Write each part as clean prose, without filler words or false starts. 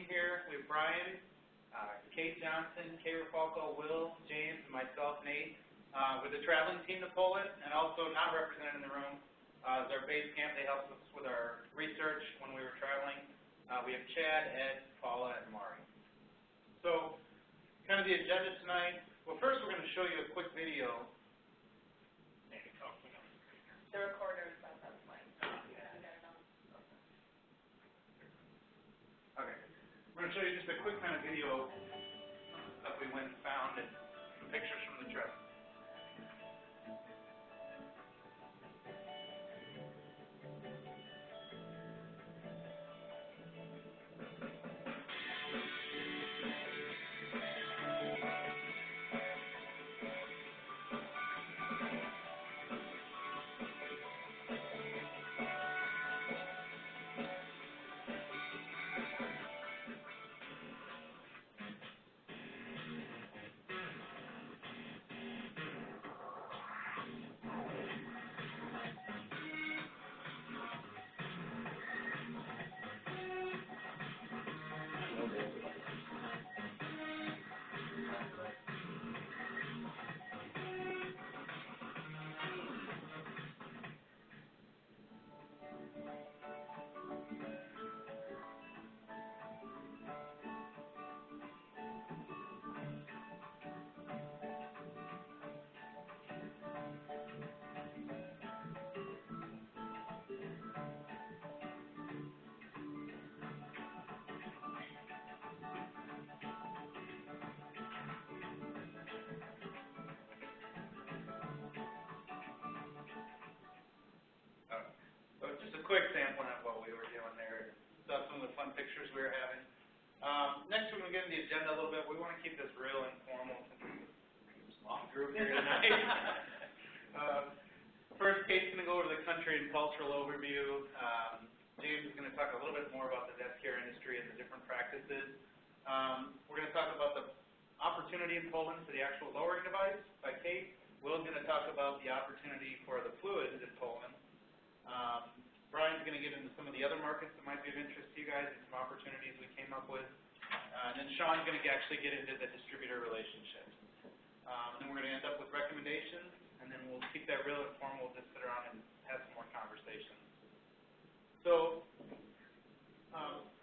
team here. We have Brian, Kate Johnson, Kay Rafalco, Will, James, and myself, Nate. With the traveling team to Poland, and also not represented in the room is our base camp. They helped us with our research when we were traveling. We have Chad, Ed, Paula, and Mari. So, kind of the agenda tonight. Well, first we're going to show you a quick video. The recorder is up, that's fine. Okay. We're going to show you just a quick kind of video that we went and found and some pictures from the trip. Quick sampling of what we were doing there. Saw some of the fun pictures we were having. Next, we're going to get into the agenda a little bit. We want to keep this real informal since it's a long group here tonight. First, Kate's going to go over the country and cultural overview. James is going to talk a little bit more about the death care industry and the different practices. We're going to talk about the opportunity in Poland for the actual lowering device by Kate. Will's going to talk about the opportunity for the fluids in Poland. Brian's going to get into some of the other markets that might be of interest to you guys and some opportunities we came up with. And then Sean's going to actually get into the distributor relationships. And then we're going to end up with recommendations, and then we'll keep that real informal. We'll just sit around and have some more conversations. So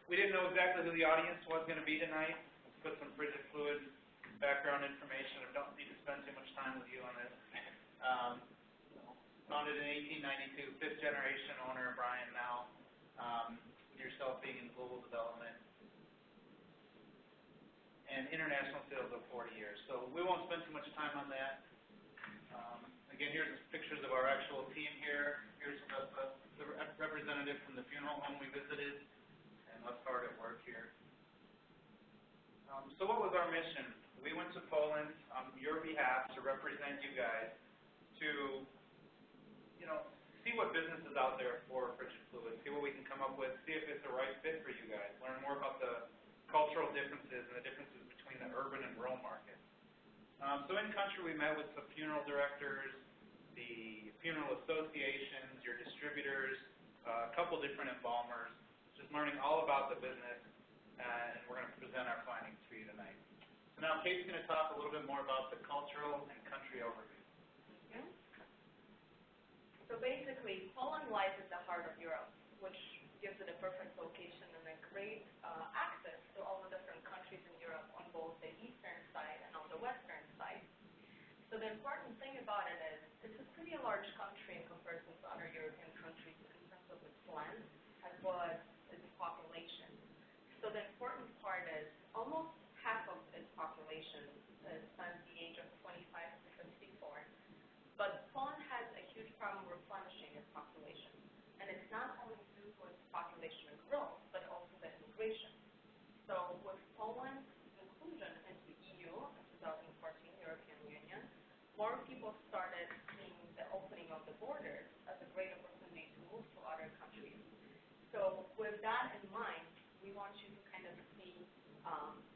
we didn't know exactly who the audience was going to be tonight. Let's put some frigid fluid background information. I don't need to spend too much time with you on this. Founded in 1892, fifth generation owner, Brian now, with yourself being in global development, and international sales of 40 years. So we won't spend too much time on that. Again, here's pictures of our actual team here. Here's the representative from the funeral home we visited, and us hard at work here. So what was our mission? We went to Poland on your behalf to represent you guys to see what business is out there for frigid fluids, see what we can come up with, see if it's the right fit for you guys, learn more about the cultural differences and the differences between the urban and rural markets. So in country, we met with the funeral directors, the funeral associations, your distributors, a couple different embalmers, just learning all about the business, and we're going to present our findings to you tonight. So now Kate's going to talk a little bit more about the cultural and country overview. So basically, Poland lies at the heart of Europe, which gives it a perfect location and a great access to all the different countries in Europe on both the eastern side and on the western side. So the important thing about it is it's a pretty large country in comparison to other European countries in terms of its land as well as its population. So the important part is almost half of its population spans the age of 25 to 54. But Poland has a huge problem replenishing its population. And it's not only due to its population growth, but also the immigration. So with Poland's inclusion into EU in 2014, European Union, more people started seeing the opening of the borders as a great opportunity to move to other countries. So with that in mind, we want you to kind of see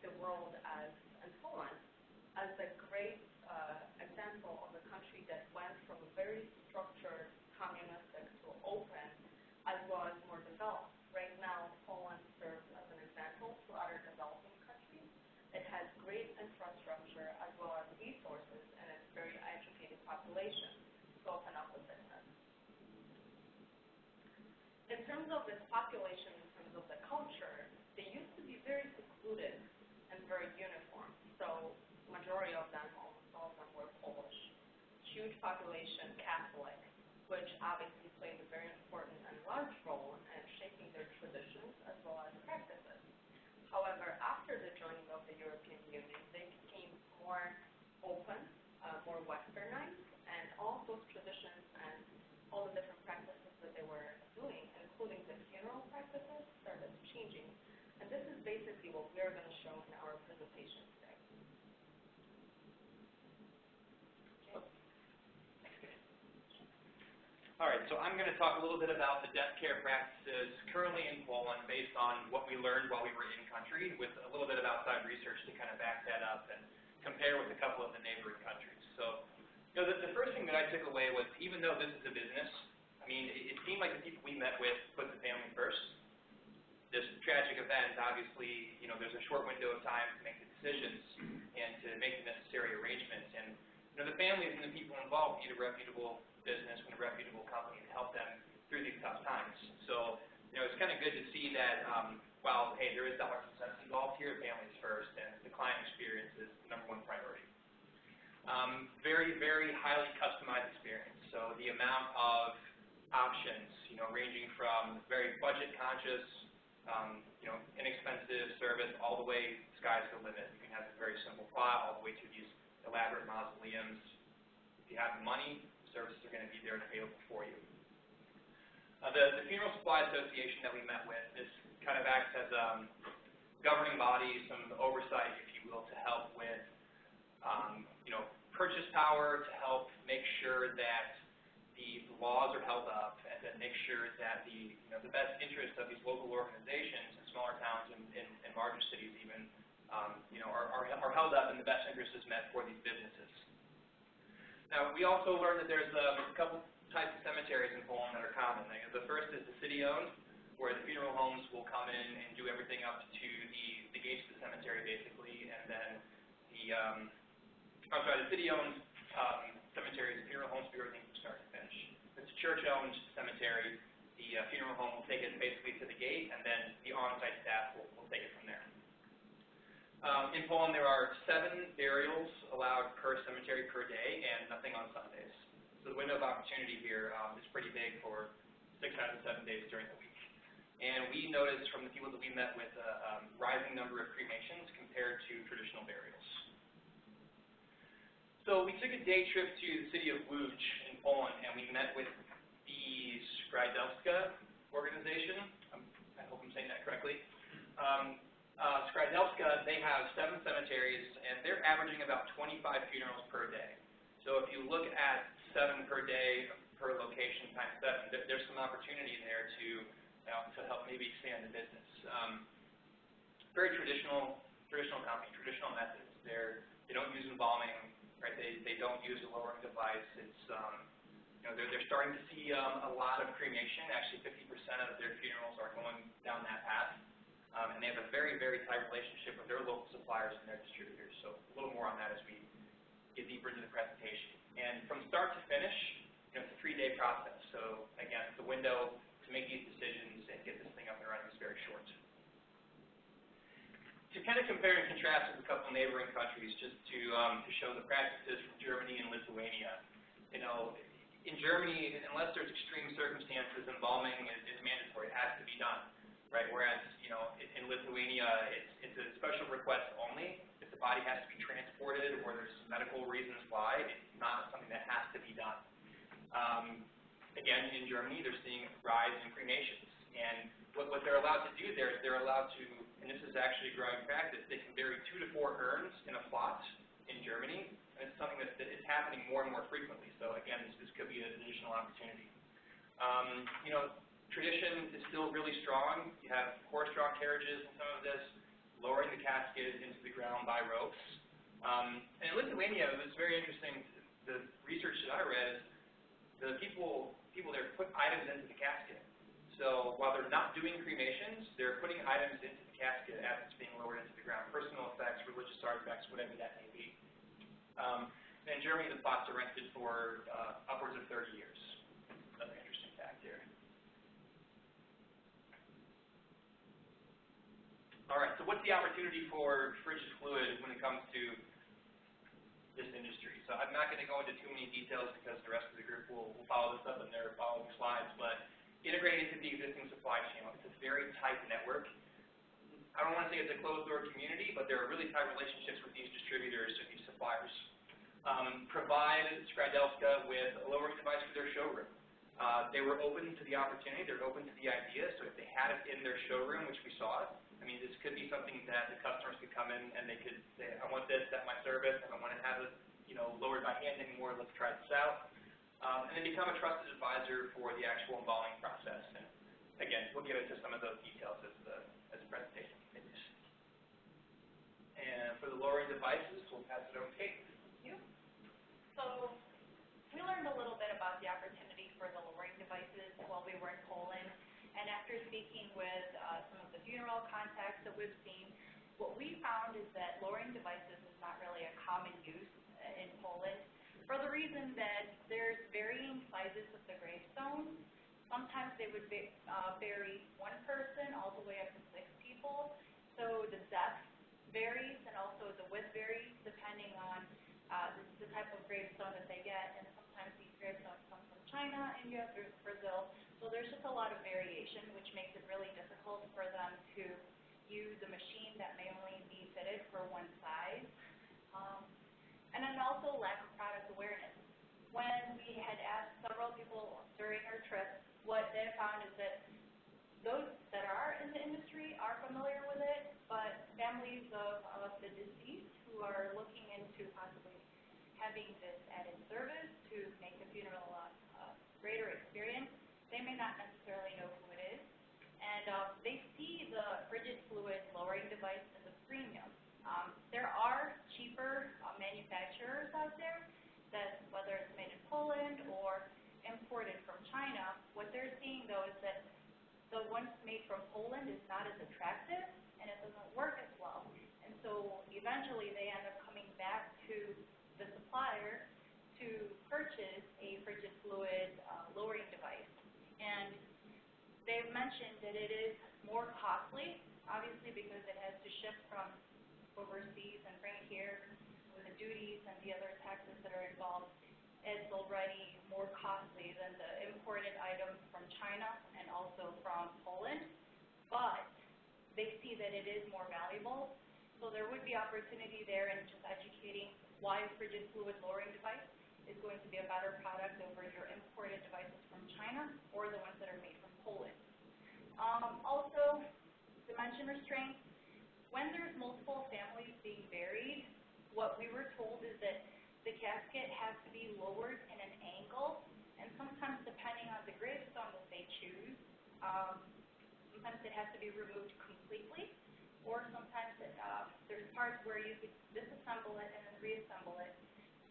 the world as, and Poland, as a great example of a country that went from very structured communistic to open as well as more developed. Right now, Poland serves as an example to other terms of its population, in terms of the culture, they used to be very secluded and very uniform. So majority of them, almost all of them, were Polish. Huge population, Catholic, which obviously played a very important and large role in shaping their traditions as well as practices. However, after the joining of the European Union, they became more open, more westernized, and all those traditions and all the different practices that they were doing, including the funeral practices, started changing. And this is basically what we're going to show in our presentation today. All right, so I'm going to talk a little bit about the death care practices currently in Poland based on what we learned while we were in country, with a little bit of outside research to kind of back that up and compare with a couple of the neighboring countries. So, the first thing that I took away was, even though this is a business, I mean, it seemed like the people we met with put the family first. This tragic event, obviously, there's a short window of time to make the decisions and to make the necessary arrangements. And, the families and the people involved need a reputable business and a reputable company to help them through these tough times. So, it's kind of good to see that while, hey, there is dollars and cents involved here, families first, and the client experience is the #1 priority. Very, very highly customized experience. So the amount of options, ranging from very budget conscious, inexpensive service, all the way, sky's the limit. You can have a very simple plot, all the way to these elaborate mausoleums. If you have the money, services are going to be there and available for you. The Funeral Supply Association that we met with, this kind of acts as a governing body, some oversight, if you will, to help with, purchase power, to help make sure that the laws are held up, and to make sure that the best interests of these local organizations in smaller towns and larger cities even, are held up and the best interest is met for these businesses. Now, we also learned that there's a couple types of cemeteries in Poland that are common. The first is the city-owned, where the funeral homes will come in and do everything up to the gates of the cemetery, basically, and then the city-owned cemeteries, the funeral homes do everything from start to finish. If it's a church-owned cemetery, the funeral home will take it basically to the gate, and then the on-site staff will take it from there. In Poland, there are 7 burials allowed per cemetery per day, and nothing on Sundays. So the window of opportunity here is pretty big for 6 out of 7 days during the week. And we noticed from the people that we met with a rising number of cremations compared to traditional burials. So we took a day trip to the city of Łódź in Poland, and we met with the Skrzydelska organization. I hope I'm saying that correctly. Skrzydelska, they have 7 cemeteries, and they're averaging about 25 funerals per day. So if you look at 7 per day per location times 7, there's some opportunity there to help maybe expand the business. Very traditional company, traditional methods. They don't use embalming, right? They don't use a lowering device. It's they're starting to see a lot of cremation. Actually, 50% of their funerals are going down that path. And they have a very, very tight relationship with their local suppliers and their distributors. So a little more on that as we get deeper into the presentation. And from start to finish, it's a 3-day process. So again, the window to make these decisions and get this thing up and running is very short. To kind of compare and contrast with a couple neighboring countries, just to show the practices from Germany and Lithuania. In Germany, unless there's extreme circumstances, embalming is mandatory. It has to be done. Right, whereas, in Lithuania, it's a special request only. If the body has to be transported or there's medical reasons why, it's not something that has to be done. Again, in Germany, they're seeing a rise in cremations. And what they're allowed to do there is they're allowed to, and this is actually a growing practice, they can bury 2 to 4 urns in a plot in Germany, and it's something that is happening more and more frequently. So again, this could be an additional opportunity. Tradition is still really strong. You have horse-drawn carriages and some of this, lowering the casket into the ground by ropes. And in Lithuania, it was very interesting. The research that I read is the people there put items into the casket. So while they're not doing cremations, they're putting items into the casket as it's being lowered into the ground. Personal effects, religious artifacts, whatever that may be. In Germany, the plots are rented for upwards of 30 years. Another interesting fact here. All right, so what's the opportunity for frigid fluid when it comes to this industry? So I'm not going to go into too many details because the rest of the group will follow this up in their following slides, but integrated into the existing supply chain, it's a very tight network. I don't want to say it's a closed-door community, but there are really tight relationships with these distributors and these suppliers. Provide Skradelska with a lowering device for their showroom. They were open to the opportunity, they're open to the idea, so if they had it in their showroom, which we saw, I mean, this could be something that the customers could come in and they could say, I want this at my service, I don't want to have it, lowered by hand anymore, let's try this out. And then become a trusted advisor for the actual embalming process. And again, we'll get into some of those details as the presentation continues. And for the lowering devices, we'll pass it over to Kate. Thank you. So we learned a little bit about the opportunity for the lowering devices while we were in Poland. And after speaking with some of the funeral contacts that we've seen, what we found is that lowering devices is not really a common use in Poland, for the reason that there's varying sizes of the gravestones. Sometimes they would bury one person all the way up to 6 people. So the depth varies and also the width varies depending on the type of gravestone that they get. And sometimes these gravestones come from China, India, Brazil. So there's just a lot of variation, which makes it really difficult for them to use a machine that may only be fitted for one size. And then also lack of product awareness. When we had asked several people during our trip, what they found is that those that are in the industry are familiar with it, but families of the deceased who are looking into possibly having this added service to make the funeral a greater experience, they may not necessarily know who it is. And they see the frigid fluid lowering device as a premium. There are cheaper manufacturers out there that, whether it's made in Poland or imported from China, what they're seeing though is that the ones made from Poland is not as attractive and it doesn't work as well. And so eventually they end up coming back to the supplier to purchase a frigid fluid lowering device. And they've mentioned that it is more costly, obviously because it has to ship from overseas and bring it here with the duties and the other taxes that are involved. It's already more costly than the imported items from China and also from Poland, but they see that it is more valuable. So there would be opportunity there in just educating why a frigid fluid lowering device is going to be a better product over your imported devices from China or the ones that are made from Poland. Also, dimension restraints. When there's multiple families being buried, what we were told is that the casket has to be lowered in an angle, and sometimes depending on the gravestone that they choose, sometimes it has to be removed completely, or sometimes there's parts where you could disassemble it and then reassemble it,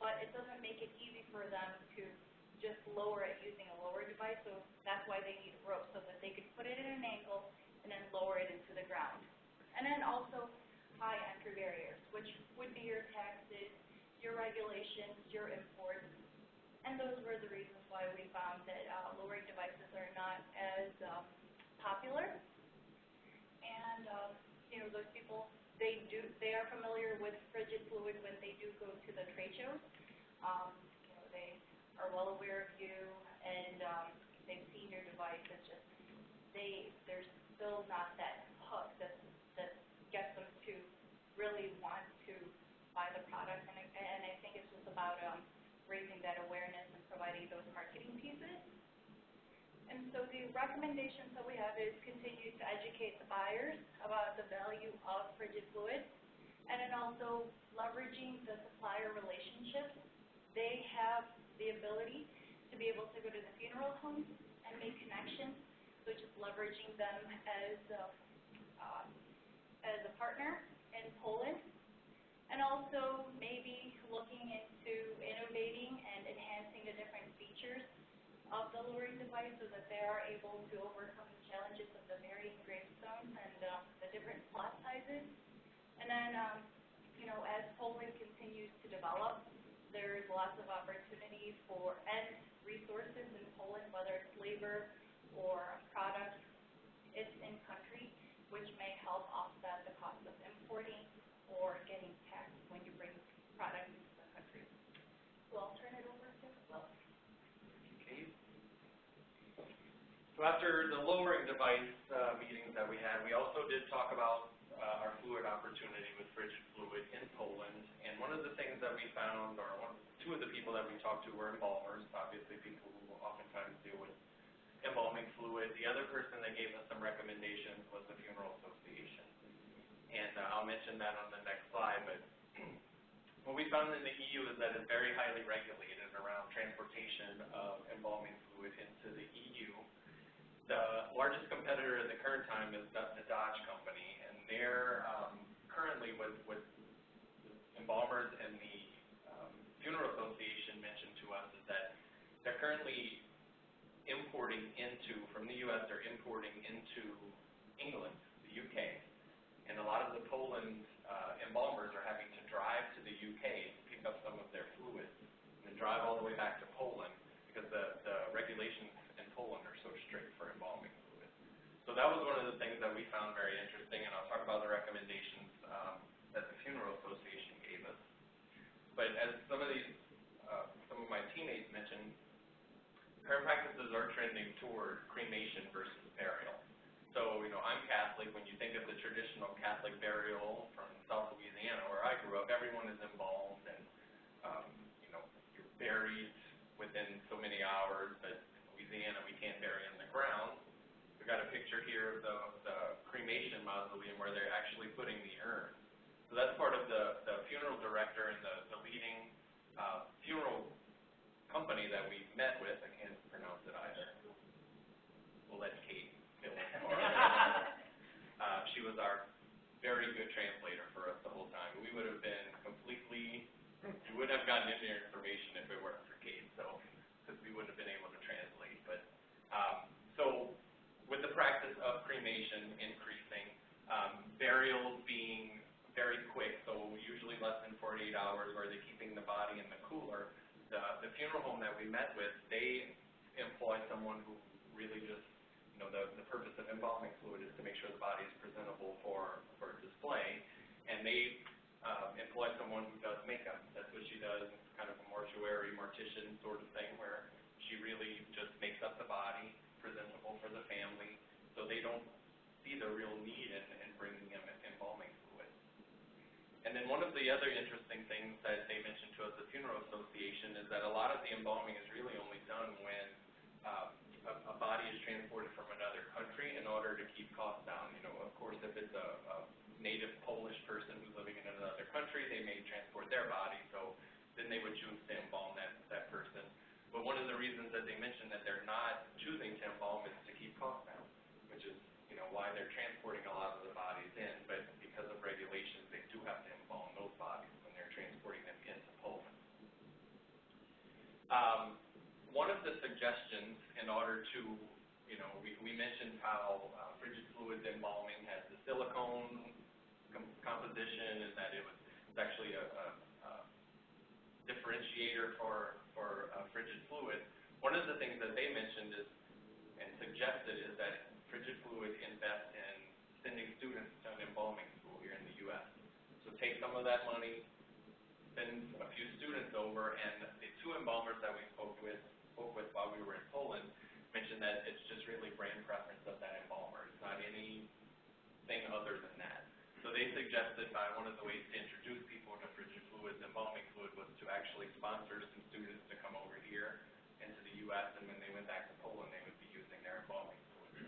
but it doesn't make it easy for them to just lower it using a lower device, so that's why they need a rope, so that they could put it in an angle and then lower it into the ground. And then also high entry barriers, which would be your taxes, your regulations, your imports, and those were the reasons why we found that lowering devices are not as popular. And those people, they are familiar with frigid fluid when they do go to the trade shows. They are well aware of you, and they've seen your device. It's just there's still not that hook that gets them to really want to buy the product, and I think it's just about raising that awareness and providing those marketing pieces. And so the recommendations that we have is continue to educate the buyers about the value of frigid fluid, and then also leveraging the supplier relationships. They have the ability to be able to go to the funeral homes and make connections, so just leveraging them as a partner in Poland, and also maybe looking into innovating and enhancing the different features of the lowering device so that they are able to overcome the challenges of the varying gravestones and the different plot sizes. And then, as Poland continues to develop, there's lots of opportunity for and resources in Poland, whether it's labor or products. It's in country, which may help offset the So after the lowering device meetings that we had, we also did talk about our fluid opportunity with frigid fluid in Poland. And one of the things that we found, or two of the people that we talked to were embalmers, obviously people who oftentimes deal with embalming fluid. The other person that gave us some recommendations was the Funeral Association. And I'll mention that on the next slide, but what we found in the EU is that it's very highly regulated around transportation of embalming fluid into the EU. The largest competitor at the current time is the Dodge company, and they're currently what the embalmers and the Funeral Association mentioned to us is that they're currently importing into, from the U.S., they're importing into England, the U.K., and a lot of the Poland embalmers are having to drive to the U.K. to pick up some of their fluids and then drive all the way back to Poland because the regulations in Poland are so strict for embalming fluid. So that was one of the things that we found very interesting, and I'll talk about the recommendations that the Funeral Association gave us. But as some of my teammates mentioned, current practices are trending toward cremation versus burial. So, I'm Catholic. When you think of the traditional Catholic burial from South Louisiana, where I grew up, everyone is embalmed and, you're buried within so many hours, but in Louisiana, we can't bury in the ground. We've got a picture here of the cremation mausoleum where they're actually putting the urn. So that's part of the funeral director and the leading funeral company that we met with. I can't pronounce it either. We'll let Kate fill in. She was our very good translator for us the whole time. We would have been we wouldn't have gotten any information if it weren't for Kate, because we wouldn't have been able to translate. But so with the practice of cremation increasing, burials being very quick, so usually less than 48 hours, where they're keeping the body in the cooler. The funeral home that we met with, they employ someone who really just, the purpose of embalming fluid is to make sure the body is presentable for display, and they employ someone who does makeup. That's what she does. It's kind of a mortician sort of thing, where she really just makes up the body presentable for the family, so they don't see the real need in bringing in embalming fluid. And then one of the other interesting things that they mentioned to us, the Funeral Association, is that a lot of the embalming is really only done when a body is transported from another country in order to keep costs down. Of course, if it's a native Polish person who's living in another country, they may transport their body, so then they would choose to embalm that person. But one of the reasons that they mentioned that they're not choosing to embalm is to keep costs down, which is why they're transporting a lot of the bodies in, but because of regulations, they do have to embalm those bodies when they're transporting them into Poland. One of the suggestions in order to, we mentioned how frigid fluids embalming has the silicone composition, and that it's actually a differentiator for frigid fluid. One of the things that they mentioned and suggested is that frigid fluid invest in sending students to an embalming school here in the U.S. So take some of that money, send a few students over, and the two embalmers that we spoke with while we were in Poland mentioned that it's just really brand preference of that embalmer. It's not anything other than that. So they suggested one of the ways to introduce people to frigid fluids, embalming fluid, was to actually sponsor some students to come over here into the U.S., and when they went back to Poland, they would be using their embalming fluid.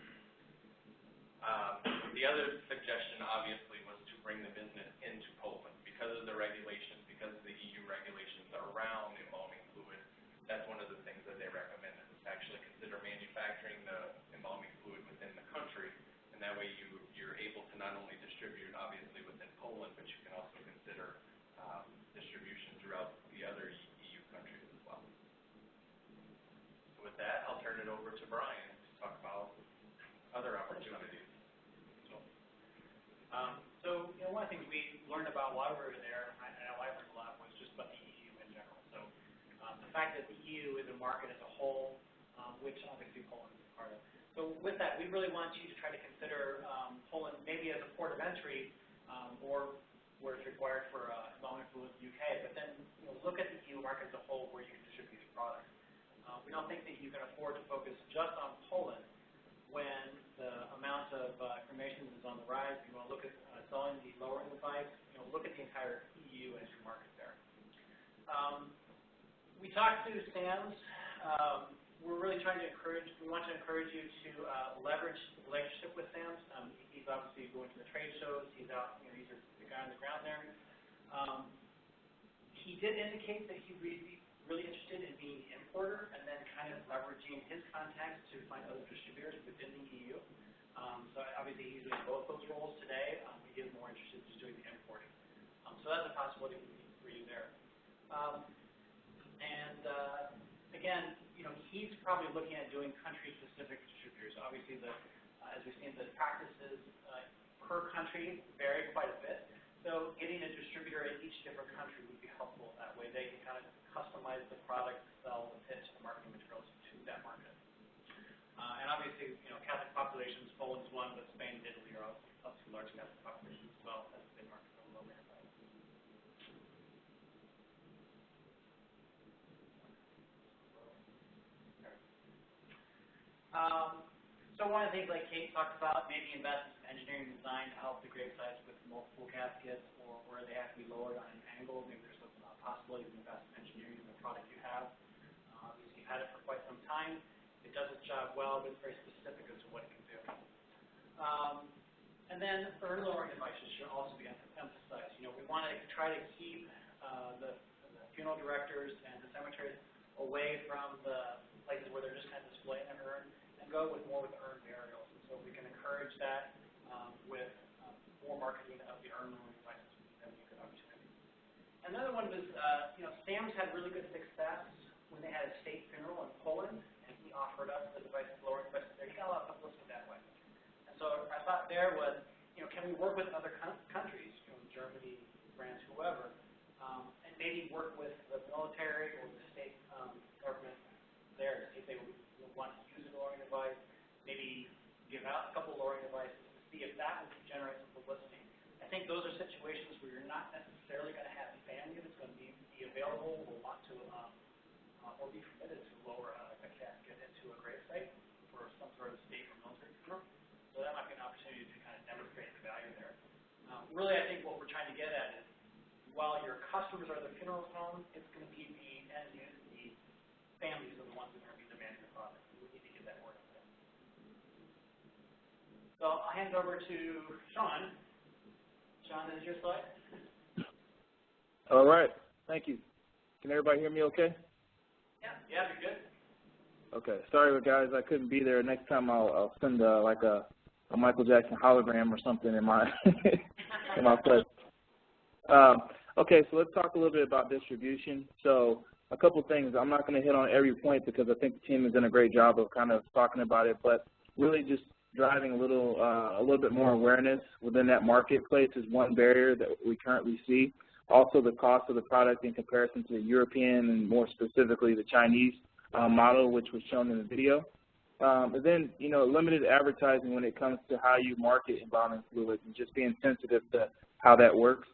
The other suggestion, obviously, was to bring the business into Poland. Because of the regulations, because of the EU regulations around embalming fluid, that's one of the things that they recommended, is to actually consider manufacturing the embalming fluid within the country, and that way you're able to not only distribute, obviously, within Poland, but you can also consider distribution throughout the other EU countries as well. So with that, I'll turn it over to Brian to talk about other opportunities. So, one of the things we learned about while we were there, and I know I learned a lot, was just about the EU in general. So, the fact that the EU is a market as a whole, which obviously Poland is part of. So, with that, we really want you to try to consider Poland maybe as a port of entry, or where it's required for embalming fluid in the UK, but then look at the EU market as a whole where you can distribute these products. We don't think that you can afford to focus just on Poland when the amount of cremations is on the rise, you want to look at selling the lowering device, look at the entire EU as your market there. We talked to SAMS. We're really trying to we want to encourage you to leverage the relationship with SAMS. He's obviously going to the trade shows. He's out, he's the guy on the ground there. He did indicate that he's really interested in being the importer and then kind of leveraging his contacts to find other distributors within the EU. So obviously he's doing both those roles today. He is more interested in just doing the importing. So that's a possibility for you there. Again, he's probably looking at doing country-specific distributors. Obviously, as we've seen, the practices per country vary quite a bit. So getting a distributor in each different country would be helpful. That way they can kind of customize the product, sell, and pitch the marketing materials to that market. And obviously, Catholic populations, Poland's one, but Spain and Italy are also large Catholic populations as well as a big market for low antibiotics. So one of the things like Kate talked about, maybe invest in engineering design to help the grave sites with multiple caskets or where they have to be lowered on an angle. Maybe there's a possibility to invest in engineering in the product you have. Obviously, you've had it for quite some time. It does its job well, but it's very specific as to what it can do. And then urn lowering devices should also be emphasized. We want to try to keep the funeral directors and the cemeteries away from the places where they're just kind of displaying an urn and go more with urn burials. And so we can encourage that with more marketing of the urn lowering devices. That would be a good opportunity. Another one was, SAMS had really good success when they had a state funeral in Poland, and he offered us the devices, lowering devices there. He got a lot of publicity that way. And so our thought there was, can we work with other countries, Germany, France, whoever, and maybe work with the military or the state government there to see if they would want to use a lowering device, maybe give out a couple lowering devices to see if that would generate some publicity. I think those are situations where you're not necessarily going to have family that's going to be available or want to or be permitted to lower a casket into a grave site for some sort of state or military funeral. So that might be an opportunity to kind of demonstrate the value there. Really, I think what we're trying to get at is, while your customers are the funeral home, it's going to be the families are the ones that are going to be demanding the product. We need to get that word out there. So I'll hand it over to Sean. Sean, this is your slide. All right. Thank you. Can everybody hear me okay? Yeah, you're good. Okay. Sorry, guys, I couldn't be there. Next time I'll send like a Michael Jackson hologram or something in my in my place. Okay, so let's talk a little bit about distribution. So a couple things. I'm not going to hit on every point because I think the team has done a great job of kind of talking about it, but really just driving a little bit more awareness within that marketplace is one barrier that we currently see. Also, the cost of the product in comparison to the European and more specifically the Chinese model, which was shown in the video. And then, limited advertising when it comes to how you market embalming fluids and just being sensitive to how that works.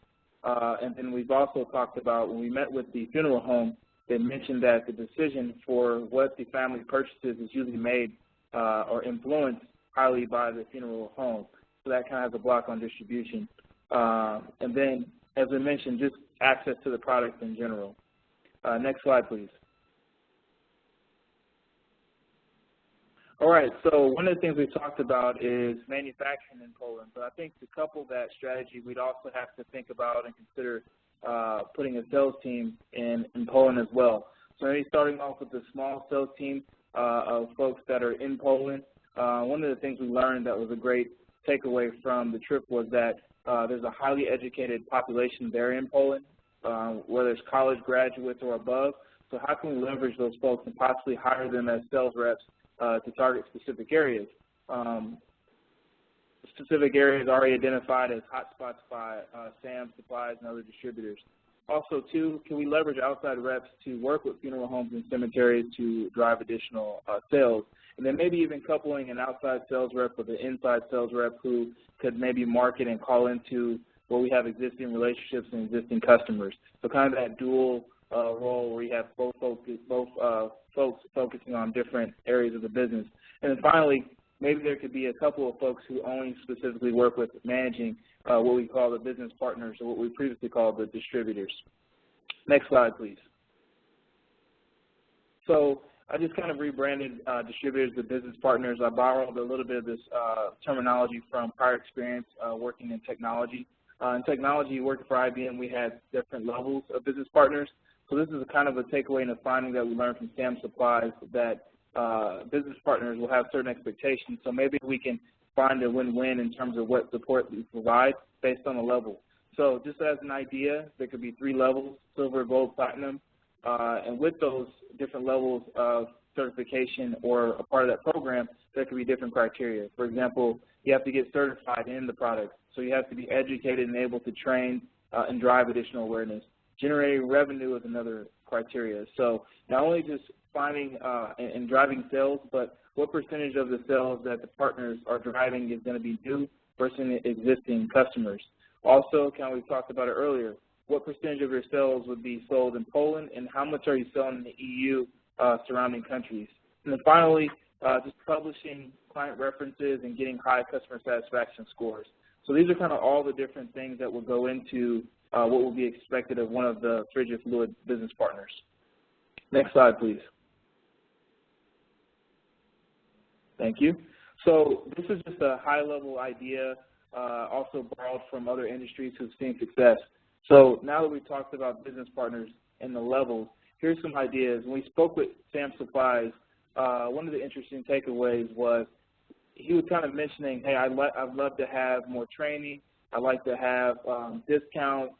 And then we've also talked about when we met with the funeral home, they mentioned that the decision for what the family purchases is usually made or influenced highly by the funeral home. So that kind of has a block on distribution. And then, as we mentioned, just access to the product in general. Next slide, please. All right, so one of the things we talked about is manufacturing in Poland. But I think to couple that strategy, we'd also have to think about and consider putting a sales team in Poland as well. So maybe starting off with a small sales team of folks that are in Poland. One of the things we learned that was a great takeaway from the trip was that there's a highly educated population there in Poland, whether it's college graduates or above. So how can we leverage those folks and possibly hire them as sales reps to target specific areas? Specific areas already identified as hotspots by SAM supplies and other distributors. Also, too, can we leverage outside reps to work with funeral homes and cemeteries to drive additional sales? And then maybe even coupling an outside sales rep with an inside sales rep who could maybe market and call into where we have existing relationships and existing customers. So kind of that dual role where you have both folks focusing on different areas of the business. And then finally, maybe there could be a couple of folks who only specifically work with managing what we call the business partners, or what we previously called the distributors. Next slide, please. So I just kind of rebranded distributors to business partners. I borrowed a little bit of this terminology from prior experience working in technology. In technology, working for IBM, we had different levels of business partners. So this is kind of a takeaway and a finding that we learned from Sam Supplies, that business partners will have certain expectations. So maybe we can find a win-win in terms of what support we provide based on the level. So just as an idea, there could be 3 levels: silver, gold, platinum. And with those different levels of certification or a part of that program, there could be different criteria. For example, you have to get certified in the product. So you have to be educated and able to train and drive additional awareness. Generating revenue is another criteria. So not only just finding and driving sales, but what percentage of the sales that the partners are driving is going to be new versus existing customers. Also, we talked about it earlier, what percentage of your sales would be sold in Poland, and how much are you selling in the EU surrounding countries? And then finally, just publishing client references and getting high customer satisfaction scores. So these are kind of all the different things that will go into what will be expected of one of the frigid fluid business partners. Next slide, please. Thank you. So this is just a high-level idea, also borrowed from other industries who've seen success. So now that we've talked about business partners and the levels, here's some ideas. When we spoke with Sam Supplies, one of the interesting takeaways was he was kind of mentioning, hey, I'd love to have more training. I'd like to have discounts.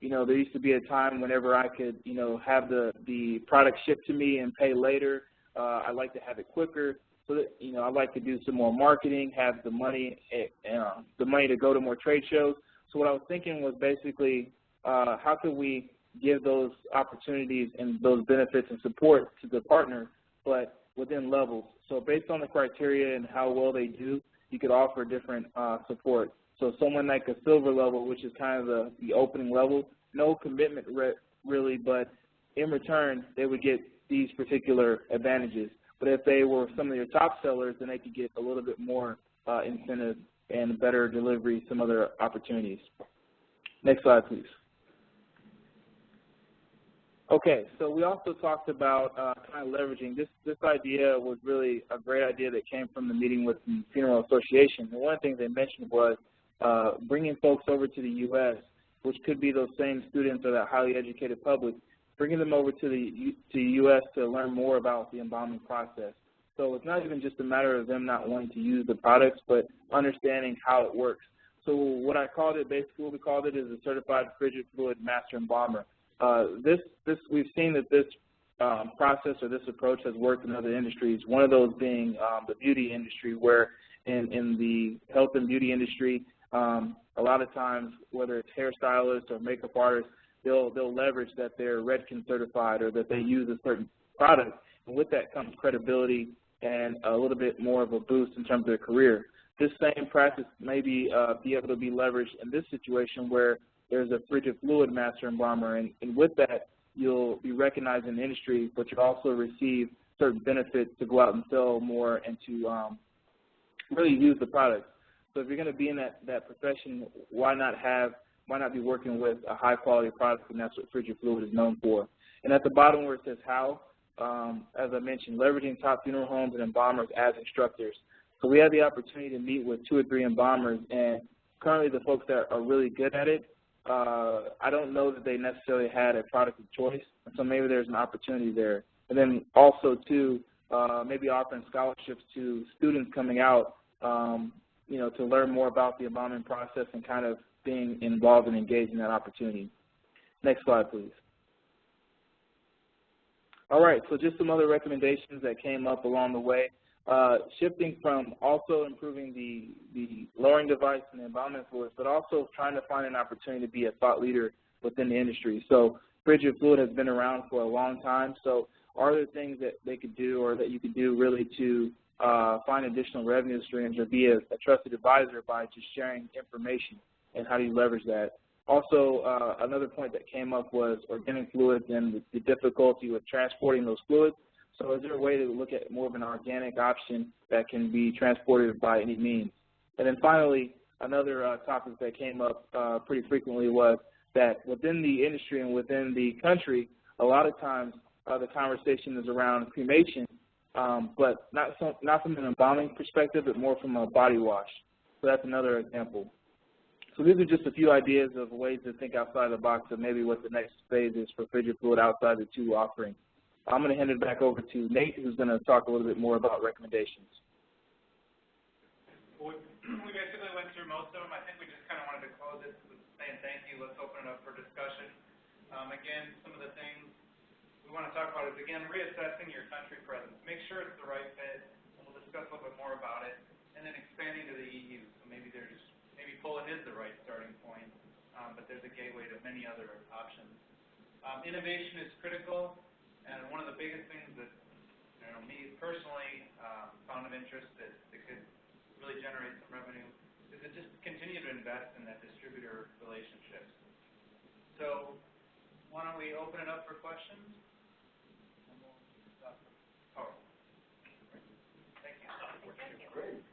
You know, there used to be a time whenever I could, you know, have the product shipped to me and pay later. I'd like to have it quicker. So that, you know, I'd like to do some more marketing, have the money to go to more trade shows. So what I was thinking was basically, how could we give those opportunities and those benefits and support to the partner, but within levels. So based on the criteria and how well they do, you could offer different support. So someone like a silver level, which is kind of the opening level, no commitment really, but in return, they would get these particular advantages. But if they were some of your top sellers, then they could get a little bit more incentive and better delivery, some other opportunities. Next slide, please. Okay, so we also talked about kind of leveraging. This idea was really a great idea that came from the meeting with the Funeral Association. And one of the things they mentioned was bringing folks over to the U.S., which could be those same students or that highly educated public, bringing them over to the U.S. to learn more about the embalming process. So it's not even just a matter of them not wanting to use the products, but understanding how it works. So what I called it, basically what we called it, is a certified frigid fluid master embalmer. We've seen that this process or this approach has worked in other industries, one of those being the beauty industry, where in the health and beauty industry, a lot of times, whether it's hairstylists or makeup artists, they'll leverage that they're Redken certified or that they use a certain product, and with that comes credibility and a little bit more of a boost in terms of their career. This same practice may be able to be leveraged in this situation where there's a frigid fluid master embalmer, and with that, you'll be recognized in the industry, but you'll also receive certain benefits to go out and sell more and to really use the product. So if you're going to be in that profession, why not be working with a high-quality product, and that's what frigid fluid is known for. And at the bottom where it says how, as I mentioned, leveraging top funeral homes and embalmers as instructors. So we had the opportunity to meet with 2 or 3 embalmers, and currently the folks that are really good at it, I don't know that they necessarily had a product of choice, and so maybe there's an opportunity there. And then also, too, maybe offering scholarships to students coming out, you know, to learn more about the embalming process and kind of being involved and engaged in that opportunity. Next slide, please. All right, so just some other recommendations that came up along the way. Shifting from also improving the lowering device and the embalming fluids, but also trying to find an opportunity to be a thought leader within the industry. So frigid fluid has been around for a long time, so are there things that they could do or that you could do really to find additional revenue streams or be a trusted advisor by just sharing information, and how do you leverage that? Also, another point that came up was organic fluids and the difficulty with transporting those fluids. So is there a way to look at more of an organic option that can be transported by any means? And then finally, another topic that came up pretty frequently was that within the industry and within the country, a lot of times the conversation is around cremation, but not from an embalming perspective, but more from a body wash. So that's another example. So these are just a few ideas of ways to think outside the box of maybe what the next phase is for Frigid Fluid outside the two offerings. I'm going to hand it back over to Nate, who's going to talk a little bit more about recommendations. Well, we basically went through most of them. I think we just kind of wanted to close it with saying thank you. Let's open it up for discussion. Again, some of the things we want to talk about is, again, reassessing your country presence. Make sure it's the right fit. We'll discuss a little bit more about it. And then expanding to the EU. So maybe Poland is the right starting point, but there's a gateway to many other options. Innovation is critical, and one of the biggest things that me personally found of interest that could really generate some revenue is to just continue to invest in that distributor relationships. So why don't we open it up for questions? Oh, thank you. Great.